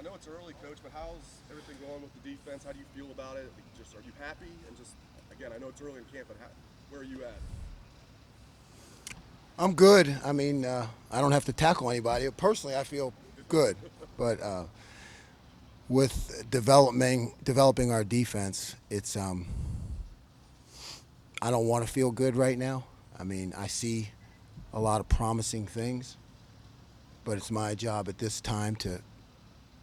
I know it's early, Coach, but how's everything going with the defense? How do you feel about it? Just are you happy? And just again, I know it's early in camp, but where are you at? I'm good. I mean, I don't have to tackle anybody. Personally, I feel good. But with developing our defense, it's I don't want to feel good right now. I mean, I see a lot of promising things, but it's my job at this time to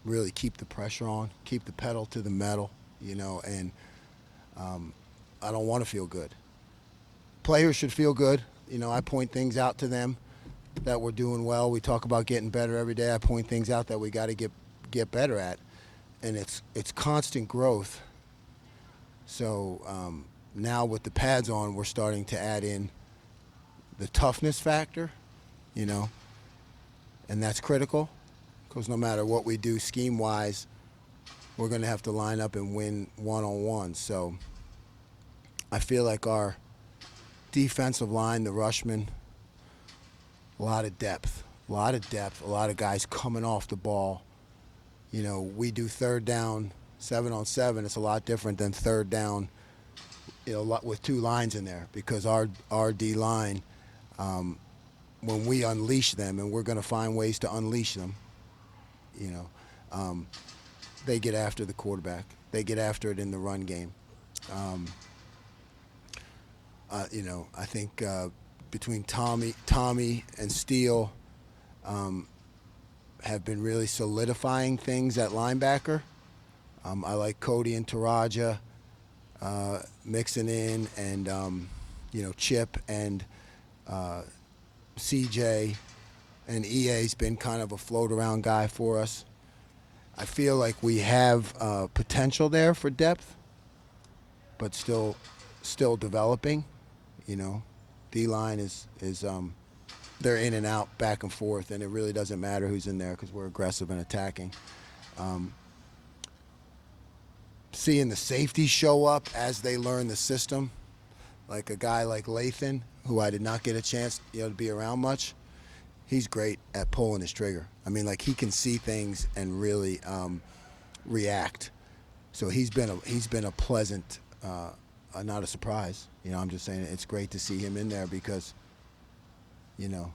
really keep the pressure on, keep the pedal to the metal, and I don't want to feel good. Players should feel good. I point things out to them that we're doing well. We talk about getting better every day. I point things out that we got to get better at, and it's constant growth. So now with the pads on, we're starting to add in the toughness factor, you know, and that's critical because no matter what we do scheme wise, we're going to have to line up and win one on one. So I feel like our defensive line, the rushmen, a lot of depth, a lot of depth, a lot of guys coming off the ball. We do third down, 7-on-7. It's a lot different than third down, with two lines in there because our D line, when we unleash them, and we're going to find ways to unleash them, you know, um, they get after the quarterback. They get after it in the run game. Um, I think between Tommy and Steele have been really solidifying things at linebacker. I like Cody and Taraja mixing in, and Chip and CJ, and EA's been kind of a float around guy for us. I feel like we have potential there for depth, but still developing. D line is they're in and out, back and forth, and it really doesn't matter who's in there because we're aggressive and attacking. Um, Seeing the safeties show up as they learn the system, like a guy like Lathan, who I did not get a chance to be around much. He's great at pulling his trigger. I mean, like he can see things and really react. So he's been a pleasant, not a surprise. I'm just saying it's great to see him in there because, you know,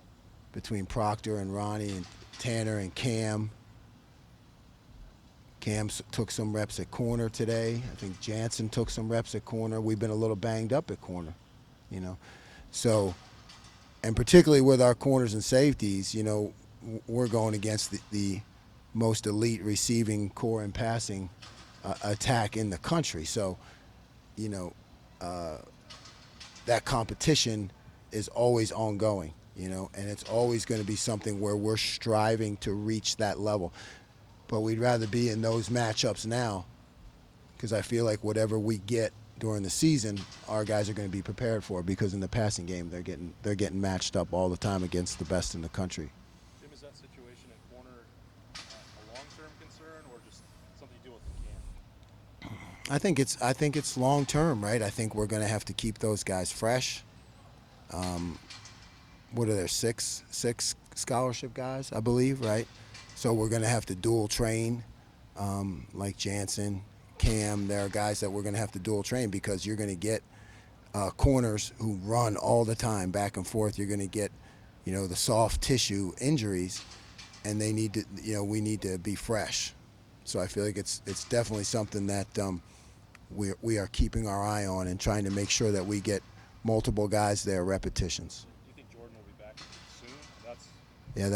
between Proctor and Ronnie and Tanner and Cam took some reps at corner today. I think Jansen took some reps at corner. We've been a little banged up at corner, you know. So, and particularly with our corners and safeties, we're going against the most elite receiving core and passing attack in the country. So, you know, that competition is always ongoing, and it's always going to be something where we're striving to reach that level. But we'd rather be in those matchups now because I feel like whatever we get during the season, our guys are going to be prepared for because in the passing game, they're getting matched up all the time against the best in the country. Jim, is that situation at corner a long-term concern or just something you deal with in camp? I think it's long term, right? I think we're going to have to keep those guys fresh. What are there, six scholarship guys, I believe, right? So we're going to have to dual train, like Jansen, Cam. There are guys that we're going to have to dual train because you're going to get corners who run all the time back and forth. You're going to get, the soft tissue injuries, and they need to, we need to be fresh. So I feel like it's definitely something that we are keeping our eye on and trying to make sure that we get multiple guys there repetitions. Do you think Jordan will be back soon? Yeah,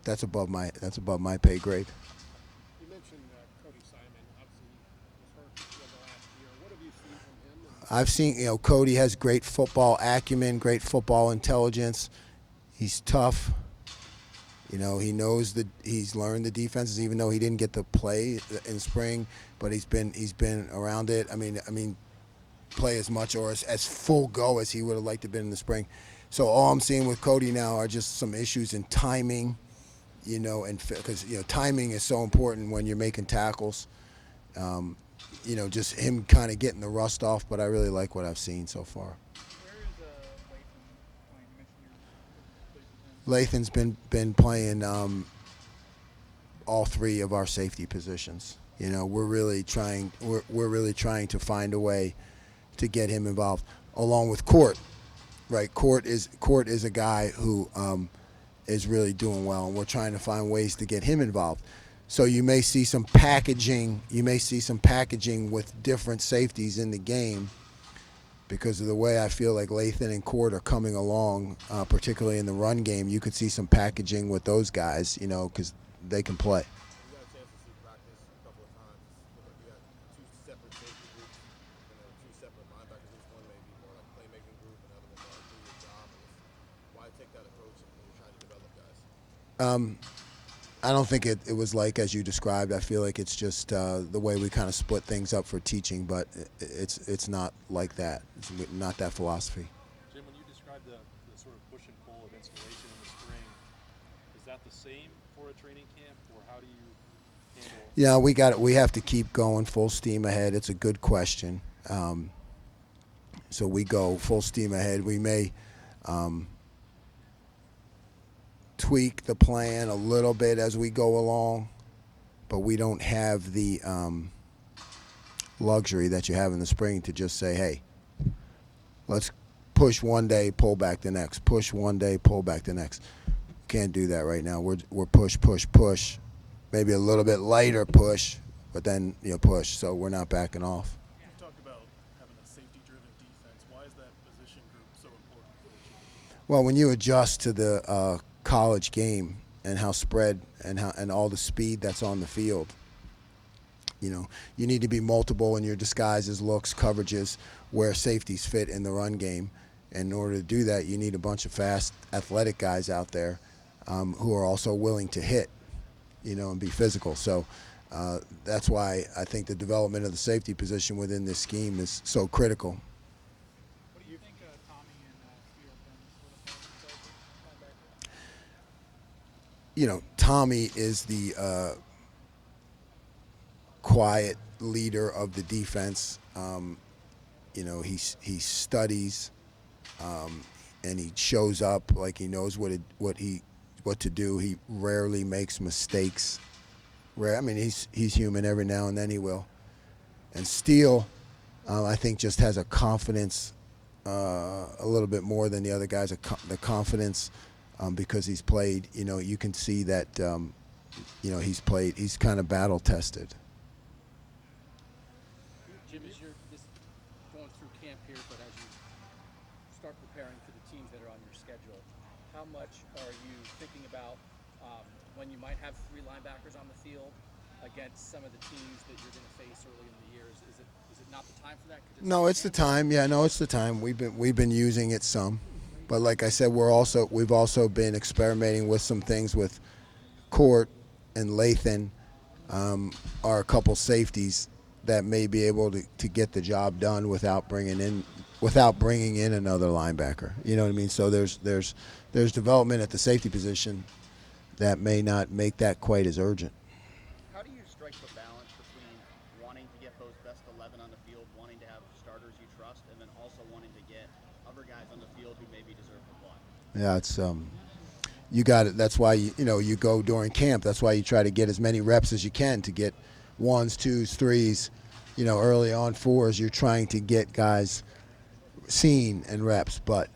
that's above my pay grade. You mentioned Cody Simon. Obviously, was hurt the last year. What have you seen from him? I've seen, Cody has great football acumen, great football intelligence. He's tough. He's learned the defenses, even though he didn't get to play in spring, but he's been around it. I mean, play as much or as full go as he would have liked to have been in the spring. So all I'm seeing with Cody now are just some issues in timing, and because timing is so important when you're making tackles. Just him kind of getting the rust off, but I really like what I've seen so far. Where is Lathan playing? You mentioned your plays with him. Lathan's been playing all three of our safety positions. You know, we're really trying to find a way to get him involved, along with Court. Right, Court is a guy who is really doing well, and we're trying to find ways to get him involved. So you may see some packaging. You may see some packaging with different safeties in the game, because of the way I feel like Lathan and Court are coming along, particularly in the run game. You could see some packaging with those guys, you know, because they can play. You got a chance to see practice a couple of times. You got two separate safety groups, two separate linebacker groups. One may be more like a playmaking group, another one more like do your job. Why take that approach when you're trying to develop guys? I don't think it was like as you described. I feel like it's just the way we kind of split things up for teaching, but it's not like that. It's not that philosophy. Jim, when you describe the sort of push and pull of installation in the spring, is that the same for a training camp, or how do you handle? Yeah, we have to keep going full steam ahead. It's a good question. So we go full steam ahead. We may tweak the plan a little bit as we go along, but we don't have the luxury that you have in the spring to just say, hey, let's push one day, pull back the next, push one day, pull back the next. Can't do that right now. We're push, maybe a little bit lighter push, but then push, so we're not backing off. You talked about having a safety-driven defense. Why is that position group so important for the team? Well, when you adjust to the college game and how spread and all the speed that's on the field, you need to be multiple in your disguises, looks, coverages, where safeties fit in the run game. And in order to do that, you need a bunch of fast, athletic guys out there who are also willing to hit, and be physical. So that's why I think the development of the safety position within this scheme is so critical. What do you think Tommy and Steele brings for the linebacker? Tommy is the quiet leader of the defense. He studies and he shows up like he knows what to do. He rarely makes mistakes. He's human. Every now and then he will. And Steele, I think, just has a confidence a little bit more than the other guys. The confidence because he's played. You can see that. He's played. He's kind of battle tested. Jim, as you're going through camp here, but as you start preparing for the teams that are on your schedule, how much are you thinking about when you might have three linebackers on the field against some of the teams that you're going to face early in the year? Is it not the time for that? No, it's the time. Yeah, no, it's the time. We've been using it some, but like I said, we've also been experimenting with some things with Court and Lathan, are a couple safeties that may be able to get the job done without bringing in another linebacker. You know what I mean? So there's development at the safety position that may not make that quite as urgent. How do you strike the balance between wanting to get those best 11 on the field, wanting to have starters you trust, and then also wanting to get other guys on the field who maybe deserve to play? Yeah, it's you got it. That's why you go during camp. That's why you try to get as many reps as you can to get ones, twos, threes, early on fours. You're trying to get guys seen and reps, but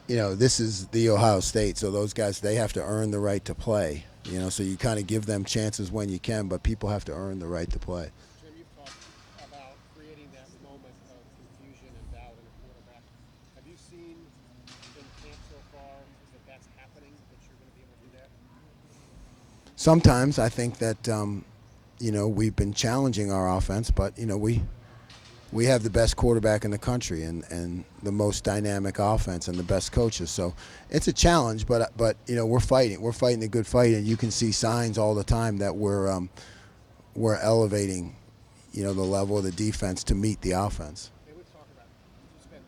this is the Ohio State, so those guys, they have to earn the right to play. So you kind of give them chances when you can, but people have to earn the right to play. Jim, you've talked about creating that moment of confusion and doubt in a quarterback. Have you seen in camp so far that that's happening, that you're going to be able to do that? Sometimes I think that we've been challenging our offense, but we have the best quarterback in the country and the most dynamic offense and the best coaches. So it's a challenge, but we're fighting. We're fighting a good fight, and you can see signs all the time that we're elevating, the level of the defense to meet the offense. Hey, let's talk about it. You spend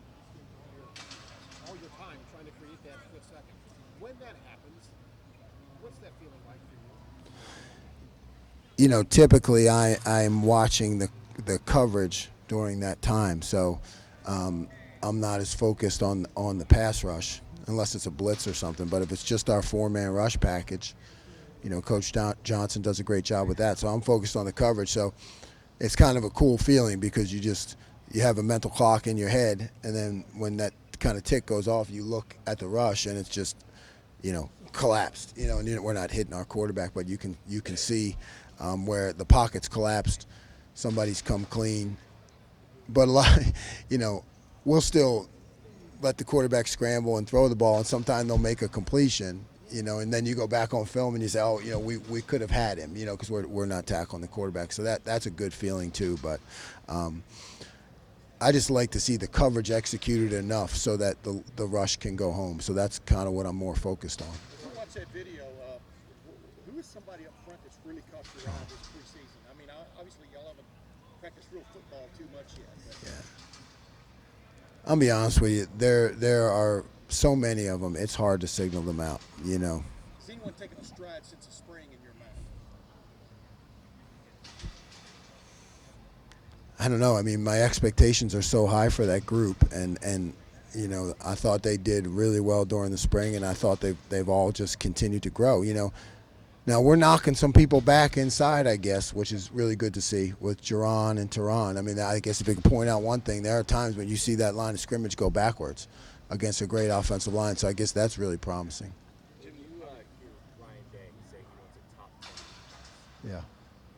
all your time trying to create that split second. When that happens, what's that feeling like for you? Typically I'm watching the coverage during that time, so I'm not as focused on the pass rush unless it's a blitz or something. But if it's just our four-man rush package, Coach Johnson does a great job with that. So I'm focused on the coverage. So it's kind of a cool feeling because you have a mental clock in your head, and then when that kind of tick goes off, you look at the rush, and it's just, collapsed. And we're not hitting our quarterback, but you can see where the pocket's collapsed. Somebody's come clean, but a lot, we'll still let the quarterback scramble and throw the ball, and sometimes they'll make a completion, and then you go back on film and you say, oh, we could have had him, because we're not tackling the quarterback. So that's a good feeling too. But I just like to see the coverage executed enough so that the rush can go home. So that's kind of what I'm more focused on. When you watch that video, who is somebody up front that's really caught your eye this preseason? I mean, obviously y'all haven't practiced real football too much yet. But I'll be honest with you. There are so many of them. It's hard to signal them out. has anyone taken a stride since the spring in your mind? I don't know. I mean, my expectations are so high for that group, and I thought they did really well during the spring, and I thought they've all just continued to grow. Now we're knocking some people back inside, I guess, which is really good to see with Jerron and Tehran. I mean, I guess if you could point out one thing, there are times when you see that line of scrimmage go backwards against a great offensive line. So I guess that's really promising. Jim, you hear Ryan Day say he wants a top 10 defense. Yeah.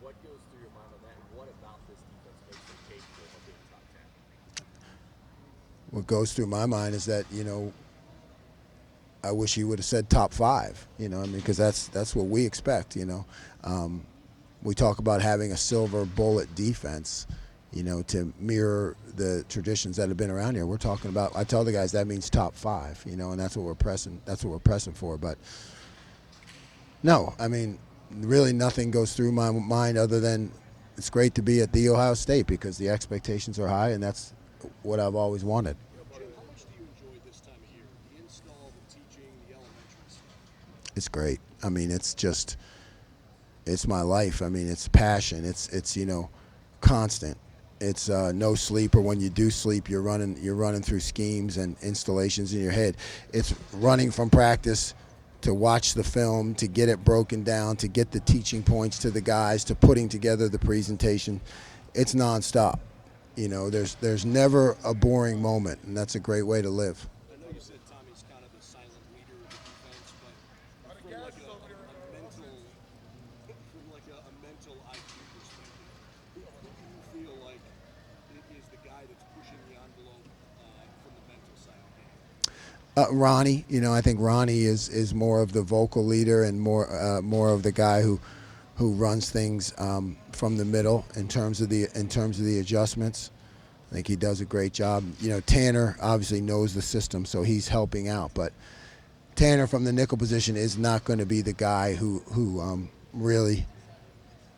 What goes through your mind on that, and what about this defense makes them capable of being top 10? What goes through my mind is that I wish he would have said top 5. Because that's what we expect. We talk about having a silver bullet defense, to mirror the traditions that have been around here. We're talking about. I tell the guys that means top 5. And that's what we're pressing. That's what we're pressing for. But no, I mean, really nothing goes through my mind other than it's great to be at the Ohio State because the expectations are high, and that's what I've always wanted. Jim, how much do you enjoy this time of year? The install, the teaching, the elementary stuff? It's great. I mean, it's my life. I mean, it's passion. It's constant. It's no sleep, or when you do sleep, you're running through schemes and installations in your head. It's running from practice to watch the film, to get it broken down, to get the teaching points to the guys, to putting together the presentation. It's nonstop. There's never a boring moment, and that's a great way to live. I know you said Tommy's kind of the silent leader of the defense, but from a mental IQ perspective, who do you feel like is the guy that's pushing the envelope from the mental side of the game? Ronnie, I think Ronnie is more of the vocal leader and more of the guy who runs things from the middle in terms of the adjustments. I think he does a great job. Tanner obviously knows the system, so he's helping out. But Tanner from the nickel position is not going to be the guy who really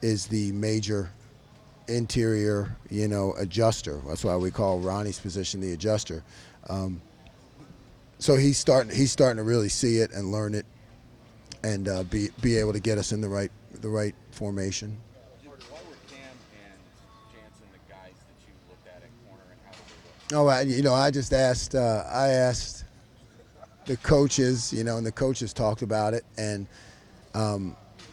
is the major interior, adjuster. That's why we call Ronnie's position the adjuster. So he's starting to really see it and learn it, and be able to get us in the right formation. Why were Cam and Jansen the guys that you looked at corner, and how did they look? I just asked. I asked the coaches, and the coaches talked about it, and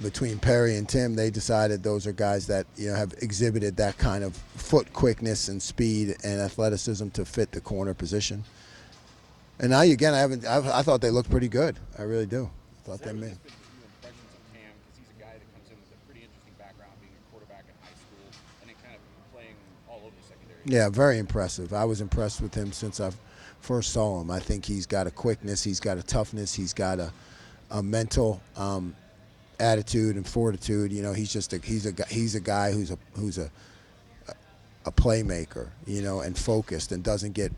between Perry and Tim, they decided those are guys that have exhibited that kind of foot quickness and speed and athleticism to fit the corner position. And now again, I thought they looked pretty good. I really do. I thought they made. Impressions of Cam, because he's a guy that comes in with a pretty interesting background, being a quarterback in high school, and then kind of playing all over the secondary. Yeah, very impressive. I was impressed with him since I first saw him. I think he's got a quickness, he's got a toughness, he's got a mental attitude and fortitude. He's a guy who's a playmaker, and focused, and doesn't get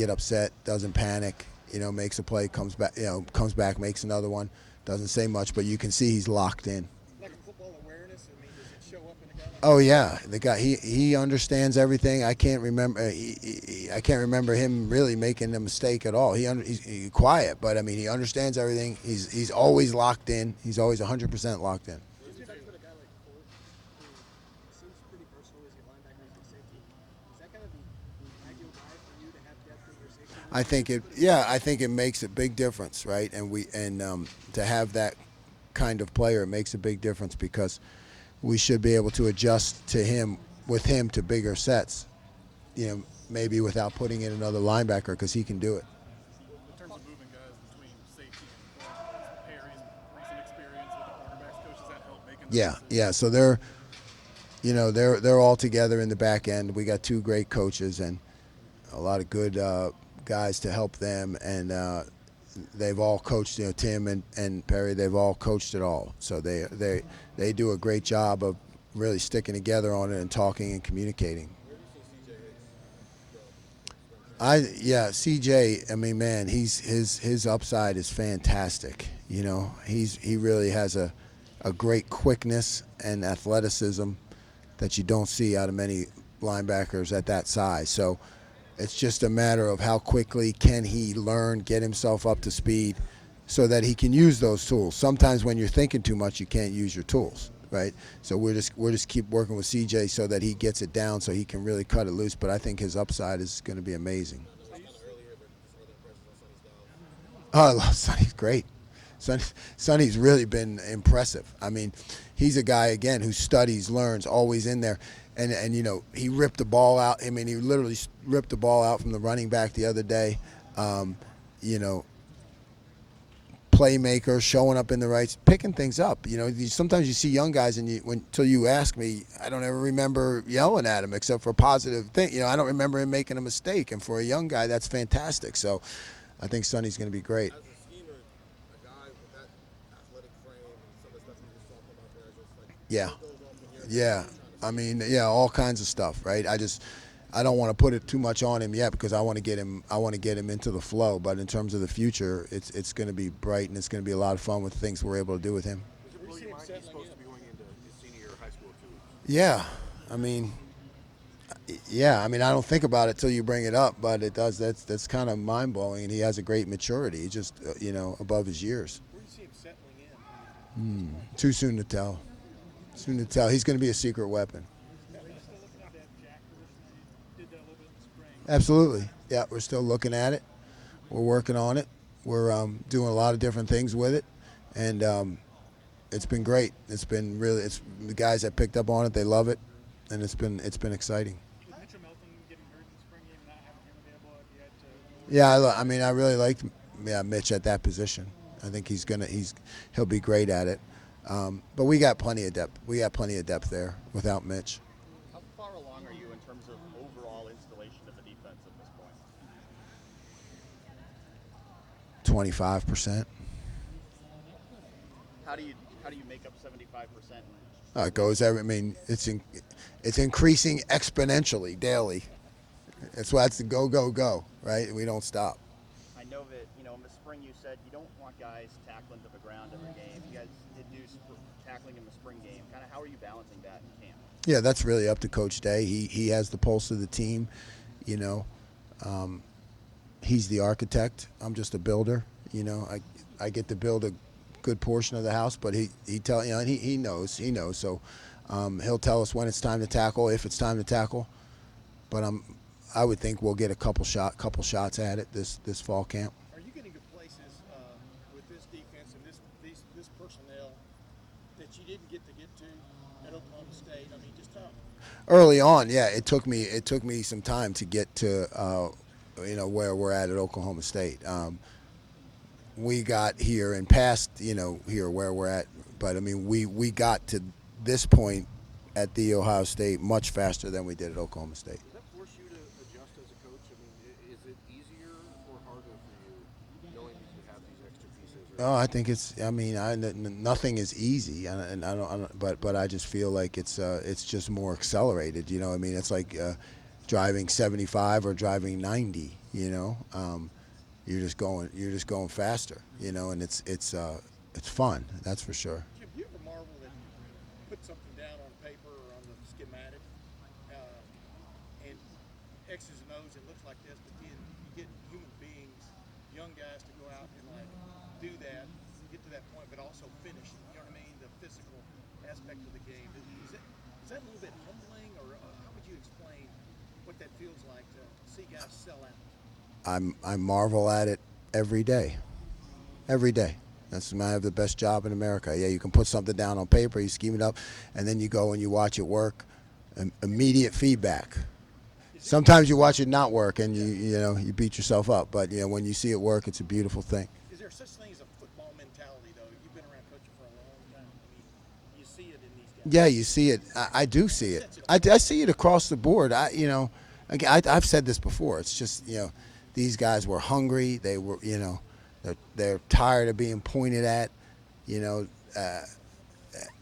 upset, doesn't panic. Makes a play, comes back, makes another one. Doesn't say much, but you can see he's locked in. Like a football awareness, I mean, does it show up in a guy like Oh yeah, the guy he understands everything. I can't remember him really making a mistake at all. He's quiet, but I mean he understands everything. He's always locked in. He's always 100% locked in. Just with a guy like Colt, who seems pretty versatile as your linebacker and safety, is that kind of the ideal guy for you to have depth in your safety room? I think it makes a big difference, right? And to have that kind of player, it makes a big difference because we should be able to adjust to him to bigger sets, maybe without putting in another linebacker because he can do it. In terms of moving guys between safety and corner, is Perry's recent experience with the cornerbacks coach, does that help making the Yeah, decision? yeah. So they're all together in the back end. We got two great coaches and a lot of good guys to help them, and they've all coached. Tim and Perry, they've all coached it all. So they do a great job of really sticking together on it and talking and communicating. Where have you seen CJ Hicks grow in spring training? CJ. I mean, man, his upside is fantastic. He really has a great quickness and athleticism that you don't see out of many linebackers at that size. So it's just a matter of how quickly can he learn, get himself up to speed, so that he can use those tools. Sometimes when you're thinking too much, you can't use your tools, right? So we're just keep working with CJ so that he gets it down, so he can really cut it loose. But I think his upside is going to be amazing. I know it's kind of early here, but just other impressions on Sonny Styles. Oh, I love Sonny's great. Sonny's really been impressive. I mean, he's a guy again who studies, learns, always in there, and he ripped the ball out. I mean, he literally ripped the ball out from the running back the other day. You know, playmaker, showing up in the right, picking things up. Sometimes you see young guys, and until you ask me, I don't ever remember yelling at him except for positive thing. I don't remember him making a mistake, and for a young guy, that's fantastic. So, I think Sonny's going to be great. As a schemer, a guy with that athletic frame and some of the stuff you just talked about there, just like Yeah. what goes on from here? Yeah, I mean, all kinds of stuff, right? I don't want to put it too much on him yet because I want to get him into the flow. But in terms of the future, it's going to be bright and it's going to be a lot of fun with things we're able to do with him. Does it blow your mind? He's supposed to be going into his senior year of high school too. Yeah, I mean, I don't think about it till you bring it up, but it does. That's kind of mind blowing, and he has a great maturity. He's just above his years. Where do you see him settling in? Too soon to tell. Soon to tell. He's going to be a secret weapon. Are you still looking at that jack position? You did that a little bit in the spring. Absolutely. Yeah, we're still looking at it. We're working on it. We're doing a lot of different things with it, and it's been great. It's been really. It's the guys that picked up on it. They love it, and it's been exciting. With Mitchell Melton getting hurt in the spring game, not having him available, have you had to? Yeah, I mean, I really liked Mitch at that position. I think he'll be great at it. But we got plenty of depth. We got plenty of depth there without Mitch. How far along are you in terms of overall installation of the defense at this point? 25%. How do you make up 75%? It goes. I mean, it's increasing exponentially daily. That's why it's the go, right? We don't stop. I know that in the spring you said you don't want guys tackling to the ground every game. You guys did do tackling in the spring game. Kind of how are you balancing that in camp? Yeah, that's really up to Coach Day. He has the pulse of the team. He's the architect. I'm just a builder. I get to build a good portion of the house, but he knows. So he'll tell us when it's time to tackle, if it's time to tackle. But I would think we'll get a couple shots at it this fall camp. Are you getting to places with this defense and this personnel that you didn't get to at Oklahoma State? I mean, just talk. Early on, yeah, it took me some time to get to where we're at Oklahoma State. We got here and past here where we're at, but I mean we got to this point at the Ohio State much faster than we did at Oklahoma State. Does that force you to adjust as a coach? I mean, is it easier or harder for you knowing that you have these extra pieces? Oh, I think it's. I mean, nothing is easy, and I don't. But I just feel like it's just more accelerated. I mean, it's like driving 75 or driving 90. You're just going faster. And it's fun. That's for sure. Jim, do you ever marvel that you put something down on paper or on the schematic, and X's and O's, it looks like this, but then you get human beings, young guys, to go out and do that, get to that point, but also finish. You know what I mean? The physical aspect of the game. Is that a little bit humbling, or how would you explain what that feels like to see guys sell out? I marvel at it every day. Every day. That's I have the best job in America. Yeah, you can put something down on paper, you scheme it up, and then you go and you watch it work. Immediate feedback. Sometimes you watch it not work, and you beat yourself up. But when you see it work, it's a beautiful thing. Is there such thing as a football mentality, though? You've been around coaching for a long time. I mean, you see it in these guys. Yeah, you see it. I do see it. I see it across the board. I've said this before. It's just these guys were hungry. They were they're tired of being pointed at,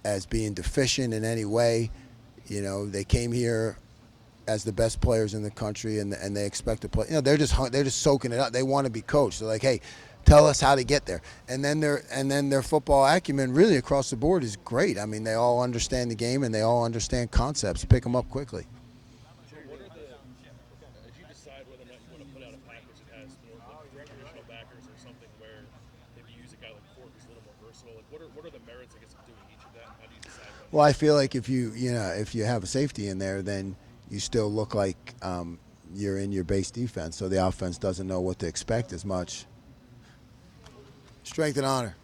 as being deficient in any way. They came here as the best players in the country, and they expect to play. They're just soaking it up. They want to be coached. They're like, hey, tell us how to get there. And then their football acumen really across the board is great. I mean, they all understand the game and they all understand concepts. Pick them up quickly. So what are the, as you decide whether or not you want to put out a package that has more like traditional backers or something where maybe you use a guy like Ford who's a little more versatile, like what are the merits, I guess, of doing each of that? How do you decide? Well, I feel like if you have a safety in there, then you still look like you're in your base defense, so the offense doesn't know what to expect as much. Strength and honor.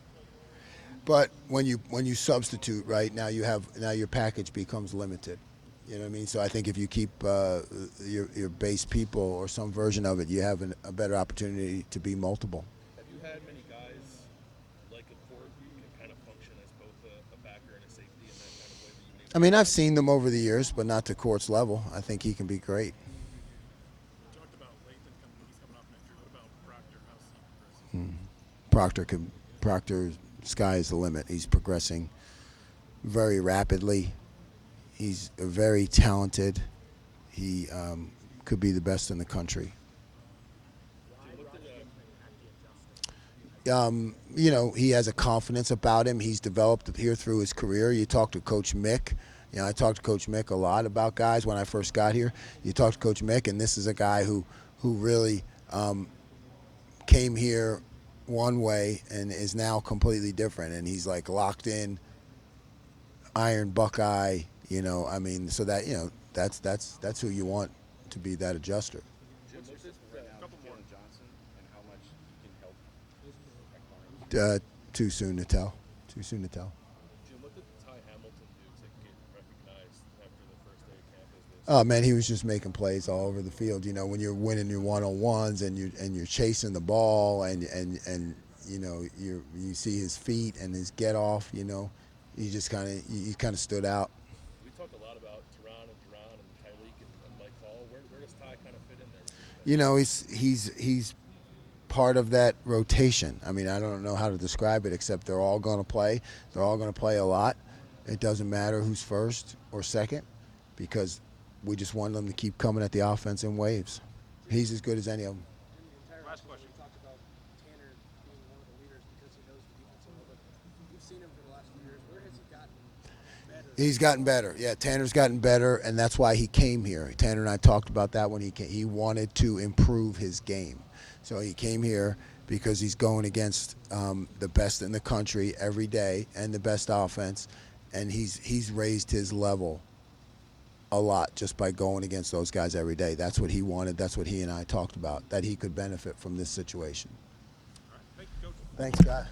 But when you substitute, right, now your package becomes limited. You know what I mean? So I think if you keep your base people or some version of it, you have a better opportunity to be multiple. Have you had many guys like a Ford who can kind of function as both a backer and a safety in that kind of way that you I mean, I've seen them over the years, but not to Court's level. I think he can be great. You talked about Lathan he's coming off next year. What about Proctor? How's he progressing? Proctor's sky is the limit. He's progressing very rapidly. He's very talented. He could be the best in the country. He has a confidence about him. He's developed here through his career. You talk to Coach Mick. I talked to Coach Mick a lot about guys when I first got here. You talk to Coach Mick, and this is a guy who really came here one way and is now completely different. And he's like locked in, Iron Buckeye. So that's who you want to be that adjuster. Jim, what's this right now, Jalen Johnson, and how much he can help at corner? Too soon to tell. Jim, what did Ty Hamilton do to get recognized after the first day of camp as this? Oh man, he was just making plays all over the field. When you're winning your one-on-ones and you're chasing the ball and you see his feet and his get off. He just kind of stood out. We talked a lot about Duran and Tyreek and Mike Hall. Where does Ty kind of fit in there? He's part of that rotation. I mean, I don't know how to describe it except they're all going to play. They're all going to play a lot. It doesn't matter who's first or second because we just want them to keep coming at the offense in waves. He's as good as any of them. Last question. You talked about Tanner being one of the leaders because he knows the defense a little bit. You've seen him for the last few years. Where has he gotten better? He's gotten better. Yeah, Tanner's gotten better, and that's why he came here. Tanner and I talked about that when he came. He wanted to improve his game. So he came here because he's going against the best in the country every day and the best offense, and he's raised his level a lot just by going against those guys every day. That's what he wanted. That's what he and I talked about, that he could benefit from this situation. All right. Thank you, Coach. Thanks, guys.